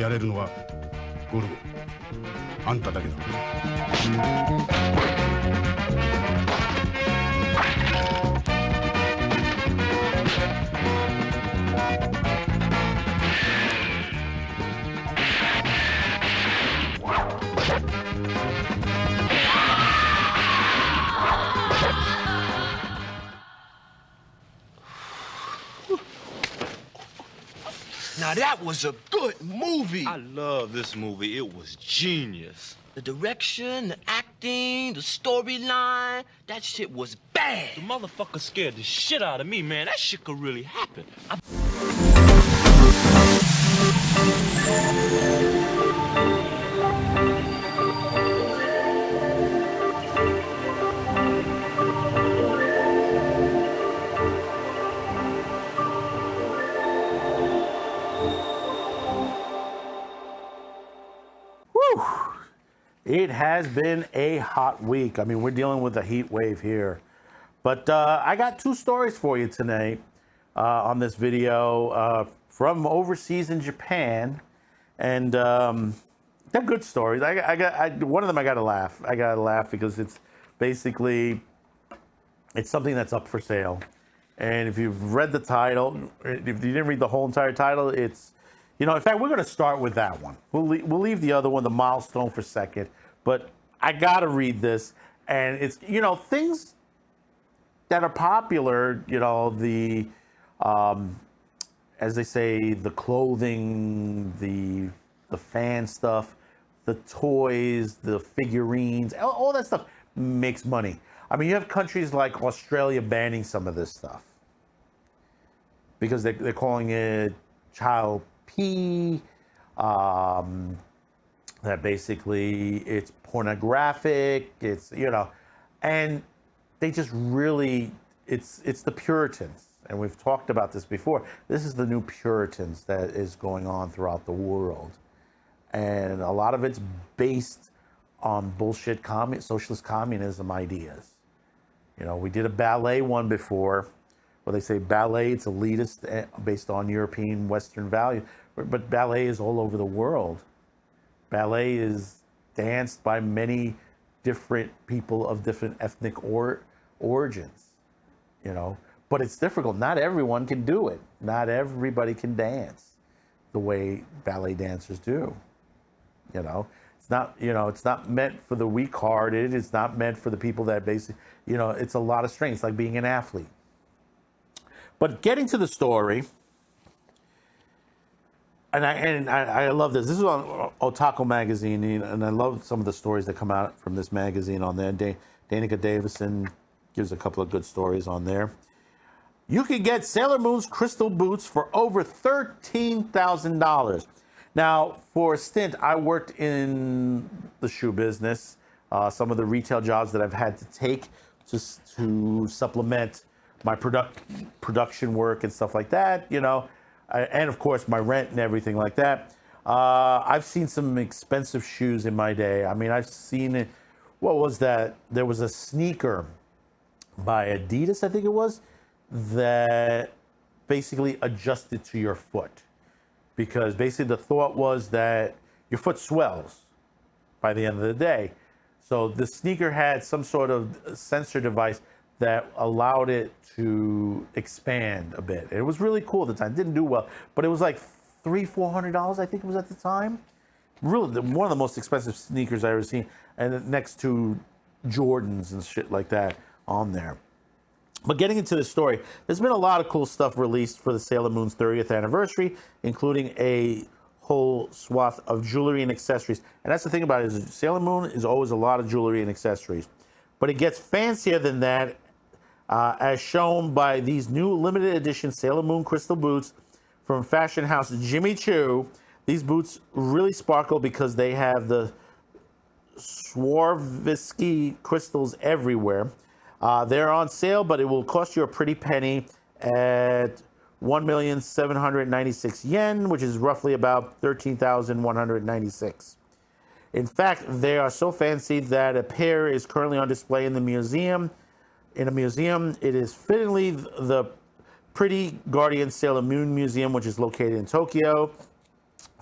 やれるのはゴルゴあんただけだ。Now that was a good movie. I love this movie. It was genius. The direction, the acting, the storyline, that shit was bad. The motherfucker scared the shit out of me, man. That shit could really happen. It has been a hot week. I mean, we're dealing with a heat wave here. But I got two stories for you tonight on this video from overseas in Japan. And they're good stories. One of them I got to laugh. I got to laugh because it's basically, it's something that's up for sale. And if you've read the title, if you didn't read the whole entire title, it's, you know, in fact, we're going to start with that one. We'll leave the other one, the Milestone, for a second. But I got to read this. And it's, you know, things that are popular, you know, the, as they say, the clothing, the fan stuff, the toys, the figurines, all that stuff makes money. I mean, you have countries like Australia banning some of this stuff because they're calling it child P, that basically it's pornographic, it's, you know, and they just really, it's the Puritans, and we've talked about this before. This is the new Puritans that is going on throughout the world, and a lot of it's based on bullshit socialist communism ideas. You know, we did a ballet one before, where they say ballet, it's elitist based on European Western value, but ballet is all over the world. Ballet is danced by many different people of different ethnic origins, you know, but it's difficult. Not everyone can do it. Not everybody can dance the way ballet dancers do, you know. It's not, you know, it's not meant for the weak-hearted. It's not meant for the people that basically, you know, it's a lot of strain. It's like being an athlete. But getting to the story, and I love this. This is on Otaku magazine, and I love some of the stories that come out from this magazine on there. Danica Davison gives a couple of good stories on there. You can get Sailor Moon's crystal boots for over $13,000. Now, for a stint, I worked in the shoe business. Some of the retail jobs that I've had to take to supplement my production work and stuff like that, you know, and of course my rent and everything like that. I've seen some expensive shoes in my day. I mean, I've seen it. What was that? There was a sneaker by Adidas, I think it was, that basically adjusted to your foot, because basically the thought was that your foot swells by the end of the day. So the sneaker had some sort of sensor device that allowed it to expand a bit. It was really cool at the time. It didn't do well, but it was like $300-400, I think it was at the time. Really, one of the most expensive sneakers I ever seen, and next to Jordans and shit like that on there. But getting into the story, there's been a lot of cool stuff released for the Sailor Moon's 30th anniversary, including a whole swath of jewelry and accessories. And that's the thing about it, is Sailor Moon is always a lot of jewelry and accessories. But it gets fancier than that, as shown by these new limited edition Sailor Moon crystal boots from fashion house Jimmy Choo. These boots really sparkle because they have the Swarovski crystals everywhere. They're on sale, but it will cost you a pretty penny at 1,796 yen, which is roughly about 13,196. In fact, they are so fancy that a pair is currently on display in the museum. In a museum, it is fittingly the Pretty Guardian Sailor Moon Museum, which is located in Tokyo.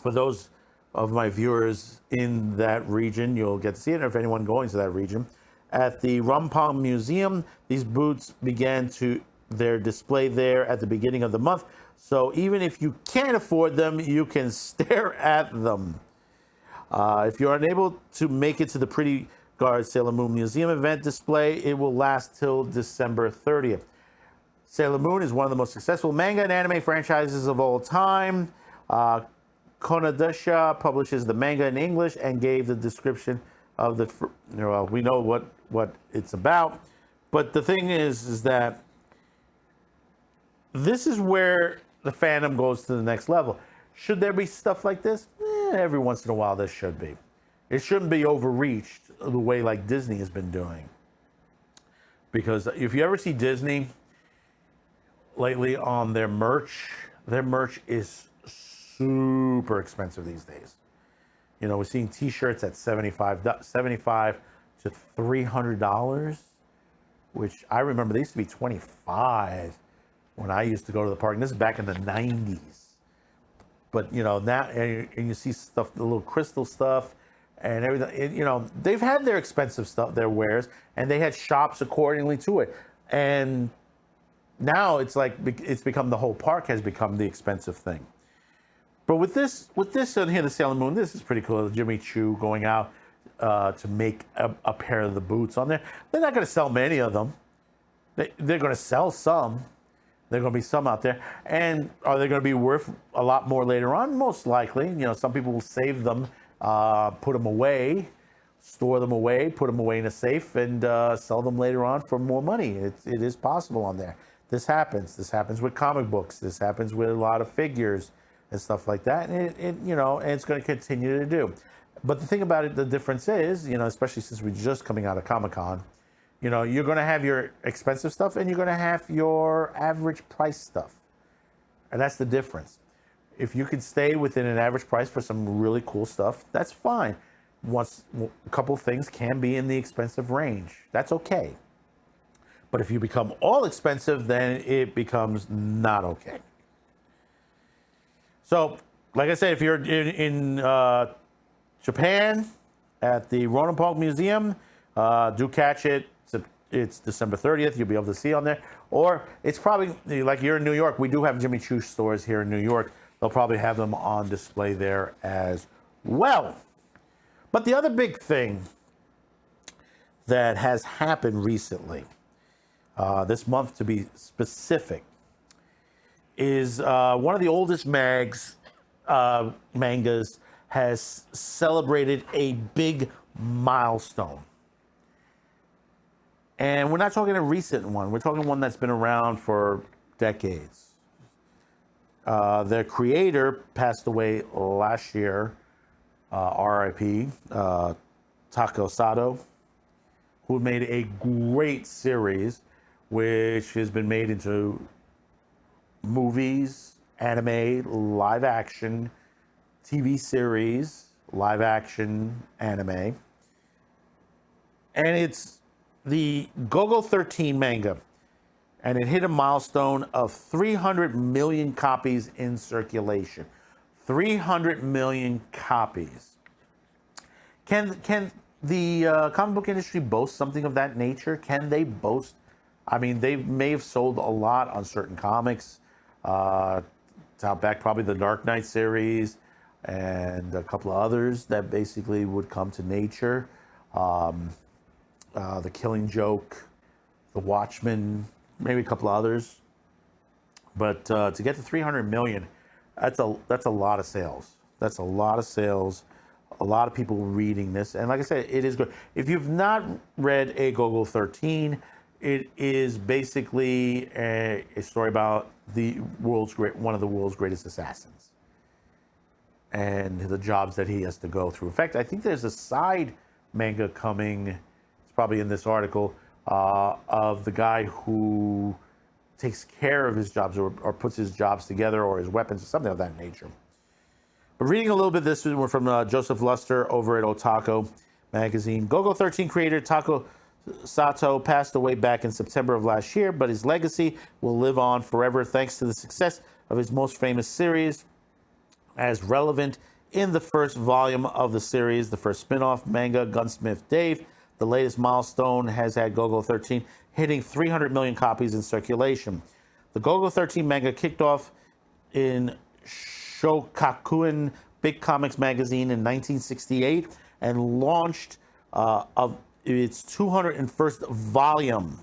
For those of my viewers in that region, you'll get to see it. Or if anyone going to that region, at the Rumpong Museum, these boots began their display there at the beginning of the month. So even if you can't afford them, you can stare at them. If you're unable to make it to the Pretty Guard Sailor Moon Museum event display, it will last till December 30th. Sailor Moon is one of the most successful manga and anime franchises of all time. Konadasha publishes the manga in English and gave the description of we know what it's about. But the thing is that this is where the fandom goes to the next level. Should there be stuff like this? Every once in a while, there should be. It shouldn't be overreached the way like Disney has been doing. Because if you ever see Disney lately on their merch is super expensive these days. You know, we're seeing T-shirts at $75 to $300, which I remember they used to be $25 when I used to go to the park. And this is back in the 90s. But, you know, now, and you see stuff, the little crystal stuff and everything. You know, they've had their expensive stuff, their wares, and they had shops accordingly to it. And now it's like, it's become, the whole park has become the expensive thing. But with this on here, the Sailor Moon, this is pretty cool. Jimmy Choo going out to make a pair of the boots on there. They're not going to sell many of them. They're going to sell some. There are going to be some out there. And are they going to be worth a lot more later on? Most likely. You know, some people will save them, put them away, store them away, put them away in a safe, and sell them later on for more money. It is possible on there. This happens. This happens with comic books. This happens with a lot of figures and stuff like that. And you know, and it's going to continue to do. But the thing about it, the difference is, you know, especially since we're just coming out of Comic-Con, you know, you're going to have your expensive stuff and you're going to have your average price stuff. And that's the difference. If you can stay within an average price for some really cool stuff, that's fine. A couple things can be in the expensive range. That's okay. But if you become all expensive, then it becomes not okay. So, like I said, if you're in Japan at the Ronapong Museum, do catch it. It's December 30th. You'll be able to see on there. Or it's probably, like you're in New York, we do have Jimmy Choo stores here in New York. They'll probably have them on display there as well. But the other big thing that has happened recently, this month to be specific, is one of the oldest mangas has celebrated a big milestone. And we're not talking a recent one. We're talking one that's been around for decades. Their creator passed away last year, R.I.P., Tako Sato, who made a great series, which has been made into movies, anime, live action, TV series, live action, anime. And it's the Golgo 13 manga. And it hit a milestone of 300 million copies in circulation. 300 million copies. Can the comic book industry boast something of that nature? Can they boast? I mean, they may have sold a lot on certain comics. Back probably the Dark Knight series and a couple of others that basically would come to nature. The Killing Joke, The Watchmen, maybe a couple of others. But to get to 300 million, that's a lot of sales. That's a lot of sales. A lot of people reading this. And like I said, it is good. If you've not read A Golgo 13, it is basically a story about one of the world's greatest assassins and the jobs that he has to go through. In fact, I think there's a side manga coming, it's probably in this article, of the guy who takes care of his jobs or puts his jobs together or his weapons or something of that nature. But reading a little bit of this, we're from Joseph Luster over at Otaku magazine. Golgo 13 creator Tako Sato passed away back in September of last year, but his legacy will live on forever thanks to the success of his most famous series, as relevant in the first volume of the series, the first spin-off manga, Gunsmith Dave. The latest milestone has had Golgo 13 hitting 300 million copies in circulation. The Golgo 13 manga kicked off in Shokakuen Big Comics magazine in 1968 and launched of its 201st volume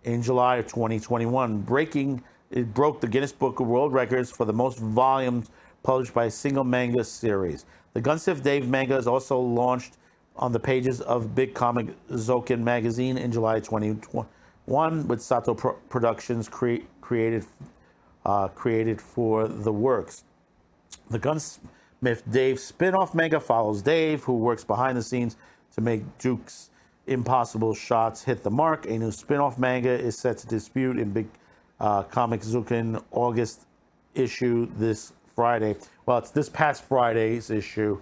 in July of 2021, it broke the Guinness Book of World Records for the most volumes published by a single manga series. The Gunsmith Dave manga is also launched on the pages of Big Comic Zokin magazine in July 2021, with Sato Productions created for the works. The Gunsmith Dave spin-off manga follows Dave, who works behind the scenes to make Duke's impossible shots hit the mark. A new spin-off manga is set to debut in Big Comic Zukin August issue this Friday. Well, it's this past Friday's issue,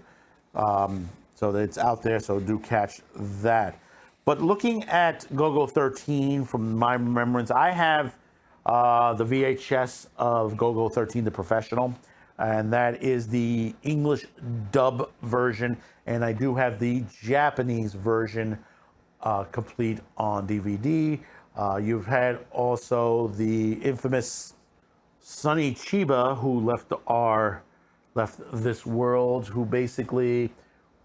so that it's out there, so do catch that. But looking at Golgo 13, from my remembrance, I have the VHS of Golgo 13, The Professional, and that is the English dub version, and I do have the Japanese version complete on DVD. You've had also the infamous Sonny Chiba, who left this world, who basically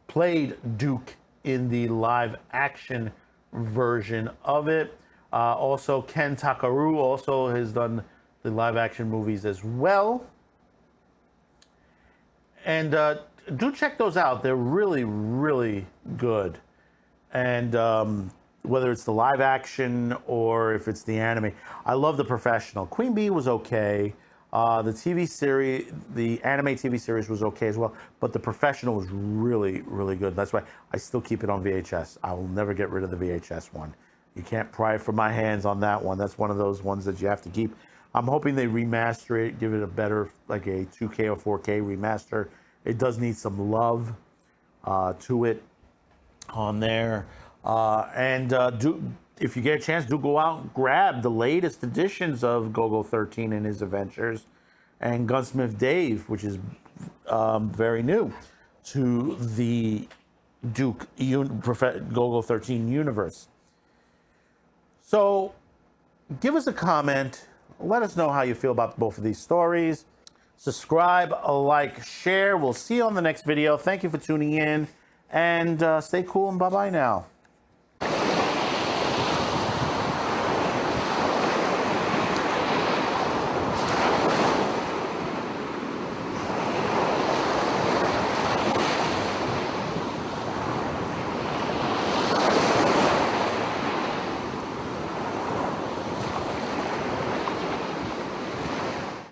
played Duke in the live action version of it. Also, Ken Takaru also has done the live action movies as well. And do check those out. They're really, really good. And whether it's the live action or if it's the anime, I love The Professional. Queen Bee was okay. The TV series, the anime TV series was okay as well, but The Professional was really, really good. That's why I still keep it on VHS. I will never get rid of the VHS one. You can't pry it from my hands on that one. That's one of those ones that you have to keep. I'm hoping they remaster it, give it a better, like a 2K or 4K remaster. It does need some love to it on there. If you get a chance, do go out and grab the latest editions of Golgo 13 and his adventures, and Gunsmith Dave, which is very new to the Duke Golgo 13 universe. So give us a comment. Let us know how you feel about both of these stories. Subscribe, like, share. We'll see you on the next video. Thank you for tuning in, and stay cool, and bye-bye now.